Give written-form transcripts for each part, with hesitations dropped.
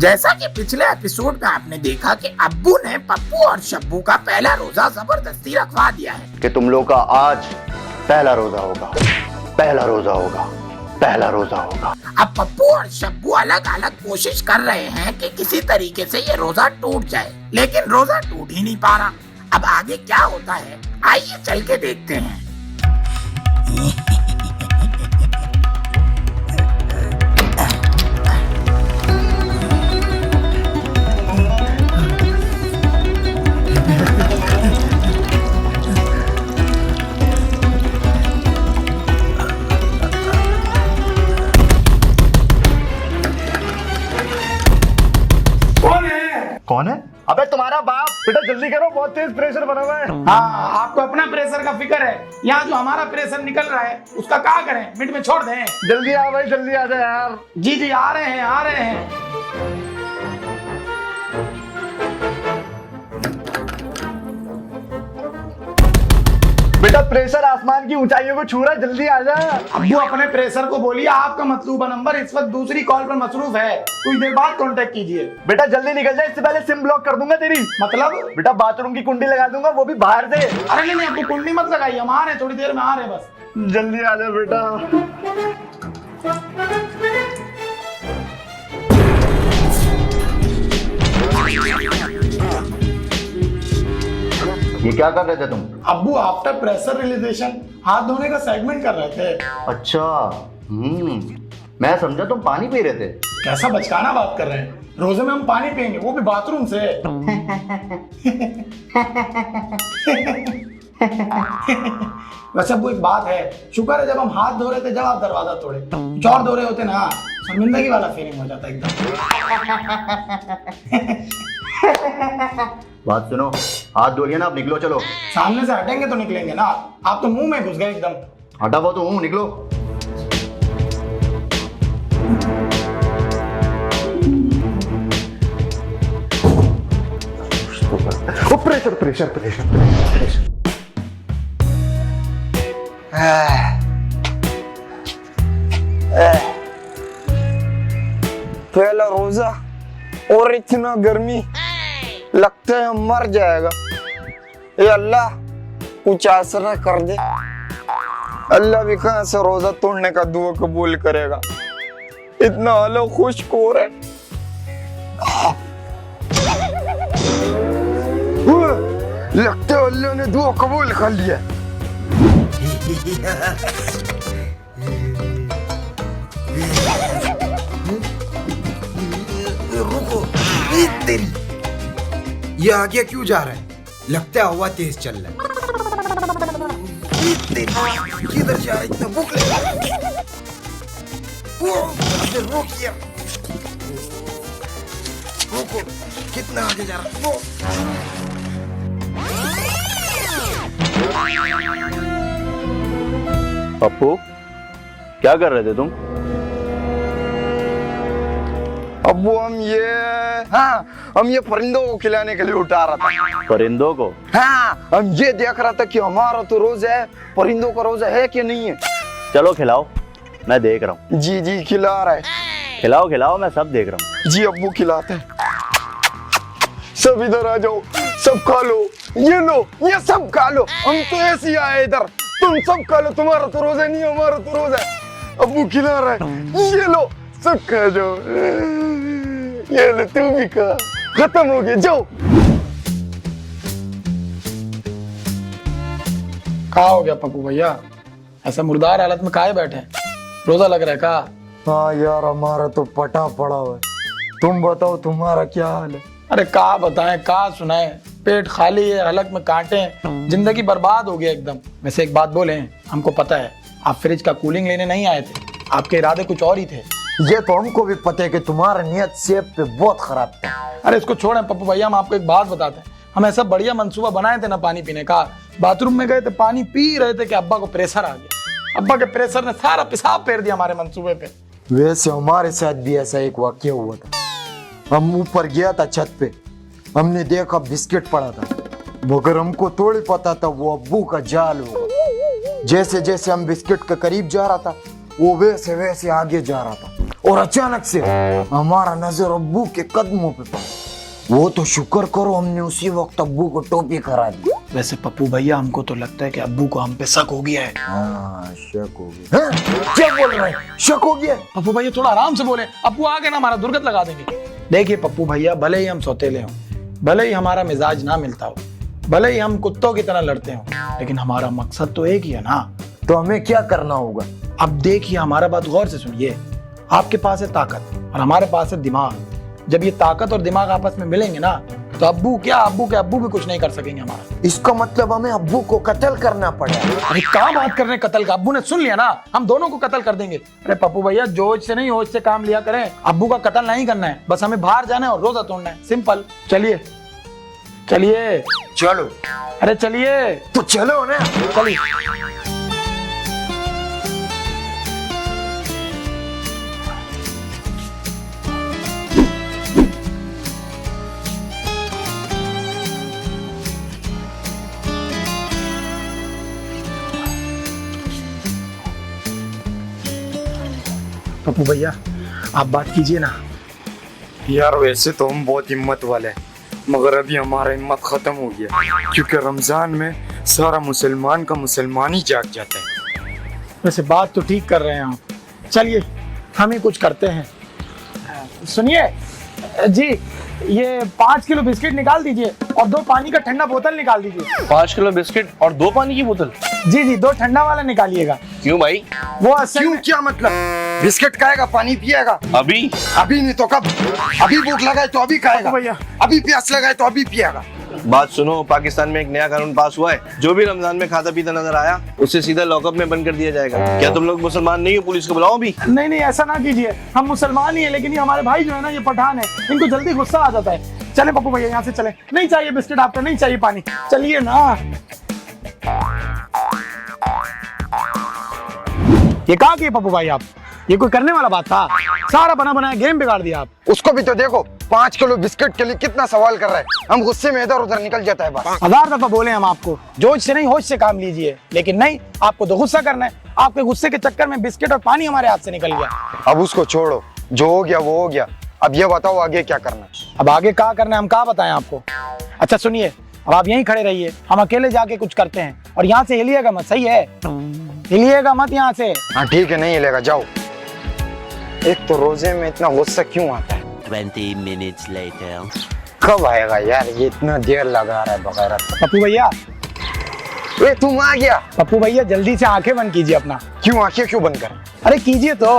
जैसा कि पिछले एपिसोड में आपने देखा कि अब्बू ने पप्पू और शब्बू का पहला रोजा जबरदस्ती रखवा दिया है कि तुम लोग का आज पहला रोजा होगा, पहला रोजा होगा, पहला रोजा होगा। अब पप्पू और शब्बू अलग अलग कोशिश कर रहे हैं कि किसी तरीके से ये रोजा टूट जाए, लेकिन रोजा टूट ही नहीं पा रहा। अब आगे क्या होता है, आइए चल के देखते हैं। कौन है? अबे तुम्हारा बाप। बेटा जल्दी करो, बहुत तेज प्रेशर बना हुआ है। हाँ, आपको अपना प्रेशर का फिक्र है। यहाँ जो हमारा प्रेशर निकल रहा है उसका क्या करें, मिनट में छोड़ दें। जल्दी आ भाई, जल्दी आ जा यार। जी जी आ रहे हैं, आ रहे हैं। बेटा प्रेशर आसमान की ऊंचाइयों को छू रहा है, जल्दी आ जा। अब्बू अपने प्रेशर को बोलिए आपका मतलूबा नंबर इस वक्त दूसरी कॉल पर मसरूफ है, कुछ देर बाद कांटेक्ट कीजिए। बेटा जल्दी निकल जाए, इससे पहले सिम ब्लॉक कर दूंगा तेरी। मतलब? बेटा बाथरूम की कुंडी लगा दूंगा, वो भी बाहर से। अरे नहीं अब्बू कुंडी मत लगाइए, हम आ रहे हैं, थोड़ी देर में आ रहे हैं बस। जल्दी आ जा बेटा। ये क्या कर रहे थे तुम? अब्बू आफ्टर प्रेशर रिलीजेशन हाथ धोने का सेगमेंट कर रहे थे। अच्छा, मैं समझा तुम पानी पी रहे थे। कैसा बचकाना बात कर रहे हैं, रोजे में हम पानी पियेंगे, वो भी बाथरूम से। वैसे वो एक बात है, शुक्र है जब हम हाथ धो रहे थे जब आप दरवाजा तोड़े, कुछ और धो रहे होते ना शर्मिंदगी वाला फीलिंग हो जाता एकदम। बात सुनो, हाथ धो लिया ना, अब निकलो चलो। सामने से हटेंगे तो निकलेंगे ना, आप तो मुंह में घुस गए एकदम। हटा वो तो हूँ, निकलो। ओ प्रेशर प्रेशर प्रेशर प्रेशर। पहला रोजा और इतना गर्मी, लगता है मर जाएगा। ये अल्लाह कुछ आसरा कर दे। अल्लाह भी कहां से रोजा तोड़ने का दुआ कबूल करेगा, इतना हालत खुश्क हो रहा है। लगता है अल्लाह ने दुआ कबूल कर लिया। रुको, तेरी ये आगे क्यों जा रहा है? लगता है हवा तेज चल रहा है। किधर जा रहा है? इतना भूख लगी। रुक यार, रुको, कितना आगे जा रहा है? पप्पू क्या कर रहे थे तुम? अब्बू हम ये परिंदों को खिलाने के लिए उठा रहा था। परिंदों को? हाँ, हम ये देख रहा था कि हमारा तो रोजा है, परिंदों का रोजा है कि नहीं है। चलो खिलाओ, मैं देख रहा हूँ। जी जी खिला रहा है। खिलाओ खिलाओ, मैं सब देख रहा हूँ। जी अब्बू खिलाते हैं। सब इधर आ जाओ, सब खा लो, ये सब खा लो। हम तो ऐसे ही आए इधर, तुम सब खा लो, तुम्हारा तो रोजा नहीं है, हमारा तो रोजा है। अब्बू खिला रहा है, ये लो सब खा जाओ। ये लो तू भी खा, खत्म हो गया, जाओ। क्या हो गया पप्पू भैया, ऐसा मुर्दार हालत में काहे बैठे हैं? रोजा लग रहा है का? हाँ यार, हमारा तो पटा पड़ा हुआ है। तुम बताओ तुम्हारा क्या हाल है? अरे का बताएं, का सुनाएं, पेट खाली है, हलक में कांटे हैं, जिंदगी बर्बाद हो गया एकदम। वैसे एक बात बोले, हमको पता है आप फ्रिज का कूलिंग लेने नहीं आए थे, आपके इरादे कुछ और ही थे। ये तो हमको भी पता है कि तुम्हारा नियत सेहत पे बहुत खराब था। अरे इसको छोड़ें पप्पू भैया, हम आपको एक बात बताते हैं। हम ऐसा बढ़िया मंसूबा बनाए थे ना पानी पीने का, बाथरूम में गए थे, पानी पी रहे थे कि अब्बा को प्रेशर आ गया। अब्बा के प्रेशर ने सारा पेशाब फेर दिया हमारे मंसूबे पे। वैसे हमारे साथ भी ऐसा एक वाकया हुआ था। हम ऊपर गया था छत पे, हमने देखा बिस्किट पड़ा था, मगर हमको थोड़ी पता था वो अब्बू का जाल होगा। जैसे जैसे हम बिस्किट के करीब जा रहा था, वो वैसे वैसे आगे जा रहा था और अचानक से हमारा नजर अब्बू के कदमों पे पड़ा। वो तो शुक्र करो हमने उसी वक्त अब्बू को टोपी करा दी। वैसे पप्पू भैया हमको तो लगता है कि अब्बू को हम पे शक हो गया है। हाँ, शक हो गया। हाँ? क्या बोल रहे हैं? शक हो गया? पप्पू भैया थोड़ा आराम से बोले, अब्बू आ गए ना हमारा दुर्गत लगा देंगे। देखिए पप्पू भैया, भले ही हम सौतेले हों, भले ही हमारा मिजाज ना मिलता हो, भले ही हम कुत्तों की तरह लड़ते हो, लेकिन हमारा मकसद तो एक ही है ना। तो हमें क्या करना होगा? अब देखिए, हमारा बात गौर से सुनिए। आपके पास है ताकत और हमारे पास है दिमाग। जब ये ताकत और दिमाग आपस में मिलेंगे ना, तो अब्बू भी कुछ नहीं कर सकेंगे हमारा। इसका मतलब हमें अब्बू को कत्ल करना पड़ेगा। अरे क्या बात कर रहे हैं कत्ल का? अब्बू ने सुन लिया ना, हम दोनों को कत्ल कर देंगे। अरे पप्पू भैया, जोश से नहीं होश से काम लिया करें। अब्बू का कत्ल नहीं करना है, बस हमें बाहर जाना है और रोजा तोड़ना है, सिंपल। चलिए चलिए चलो। अरे चलिए तो चलो ना। चलिए। पप्पू भैया आप बात कीजिए ना। यार वैसे तो हम बहुत हिम्मत वाले हैं, मगर अभी हमारा हिम्मत खत्म हो गया, क्योंकि रमजान में सारा मुसलमान का मुसलमान ही जाग जाता है। वैसे बात तो ठीक कर रहे हैं आप। चलिए हम ही कुछ करते हैं। सुनिए जी, ये 5 किलो बिस्किट निकाल दीजिए और 2 पानी का ठंडा बोतल निकाल दीजिए। 5 किलो बिस्किट और 2 पानी की बोतल? जी 2 ठंडा वाला निकालिएगा। क्यों भाई? वो असल क्यों में- क्या मतलब? बिस्किट खाएगा, पानी पिएगा? अभी अभी नहीं तो कब? अभी भूख लगाए तो अभी खाएगा, भैया। अभी प्यास लगाए तो अभी पिएगा। बात सुनो, पाकिस्तान में एक नया कानून पास हुआ है, जो भी रमजान में खाता पीता नजर आया उसे सीधा लॉकअप में बंद कर दिया जाएगा। क्या तुम लोग मुसलमान नहीं हो? पुलिस को बुलाओ अभी। नहीं ऐसा ना कीजिए, हम मुसलमान ही हैं, लेकिन ये हमारे भाई जो है ना, ये पठान है, इनको जल्दी गुस्सा आ जाता है। चले पप्पू भैया, यहाँ से चले। नहीं चाहिए बिस्किट आपका, नहीं चाहिए पानी, चलिए ना। ये कहा कि पप्पू भाई आप, ये कोई करने वाला बात था? सारा बना बनाया गेम बिगाड़ दिया आप। उसको भी तो देखो, 5 किलो बिस्किट के लिए कितना सवाल कर रहा है। हम गुस्से में इधर उधर निकल जाता है बात। 1000 दफा बोले हम आपको, जोश से नहीं होश से काम लीजिए, लेकिन नहीं, आपको तो गुस्सा करना है। आपके गुस्से के चक्कर में बिस्किट और पानी हमारे हाथ से निकल गया। अब उसको छोड़ो, जो हो गया वो हो गया। अब ये बताओ आगे क्या करना है? अब आगे क्या करना है, हम क्या बताएं आपको? अच्छा सुनिए, अब आप यहीं खड़े रहिए, हम अकेले जाके कुछ करते हैं, और यहाँ से हिलिएगा मत, सही है? हिलिएगा मत यहाँ से। हाँ ठीक है, नहीं हिलेगा, जाओ। एक तो रोजे में इतना गुस्सा क्यों आता है? 20 minutes later. कब आएगा यार, ये इतना देर लगा रहा है बगैर। पप्पू भैया, ए तुम आ गया? पप्पू भैया जल्दी से आंखें बंद कीजिए अपना। क्यों आंखें क्यों बंद कर? अरे कीजिए तो।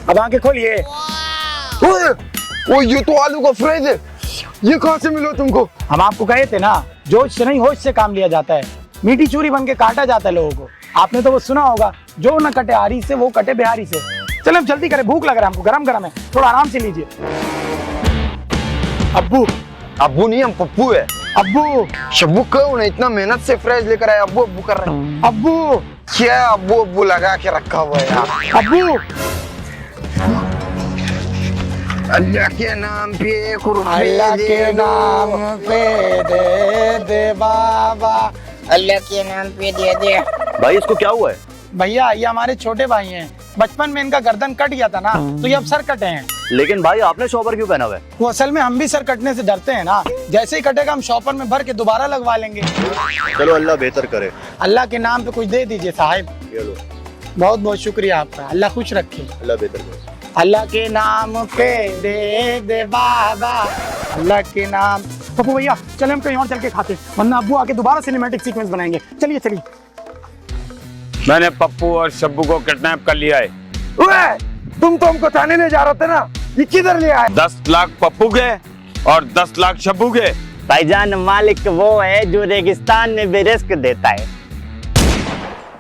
अब आंखें खोलिए। ओ ये तो आलू का फ्राइज है, ये कहाँ से मिला तुमको? हम आपको कहे थे ना, जोश से नहीं होश से काम लिया जाता है, मीठी चूरी बन के काटा जाता है लोगों को। आपने तो वो सुना होगा, जो न कटे आरी से वो कटे बिहारी से। चलो हम जल्दी करें, भूख लग रहा है हमको, गरम गरम है, थोड़ा आराम से लीजिए। अब्बू अब्बू नहीं, हम पप्पू है। अब्बू शब्बू कौन है? इतना मेहनत से फ्राइज लेकर आए, अब्बू अब्बू कर रहे हैं। अब्बू क्या अब्बू अब्बू लगा के रखा हुआ है यार? अब्बू अल्लाह के नाम पे अल्लाह के नाम पे दे दे बाबा, अल्लाह के नाम पे दे दे। भाई इसको क्या हुआ है? भैया ये हमारे छोटे भाई हैं, बचपन में इनका गर्दन कट गया था ना, तो ये अब सर कटे हैं। लेकिन भाई आपने शॉपर क्यों पहना हुआ है? वो असल में हम भी सर कटने से डरते हैं ना, जैसे ही कटेगा हम शॉपर में भर के दोबारा लगवा लेंगे। चलो अल्लाह बेहतर करे। अल्लाह के नाम पे कुछ दे दीजिए साहिब। ये लो, बहुत बहुत शुक्रिया आपका, अल्लाह खुश रखे। अल्लाह बेहतर करे। अल्लाह के नाम पे दे दे बाबा, अल्लाह के नाम। पप्पू भैया चले हम कहीं और चल के खाते हैं, वरना अब्बू आके दोबारा सिनेमैटिक सीक्वेंस बनाएंगे। चलिए चलिए। मैंने पप्पू और शब्बू को किडनैप कर लिया है। तुम तो हमको थाने ले जा रहे थे ना, ये किधर ले आए? 10 लाख पप्पू के और 10 लाख शब्बू के। भाईजान, मालिक वो है जो रेगिस्तान में भी रिस्क देता है।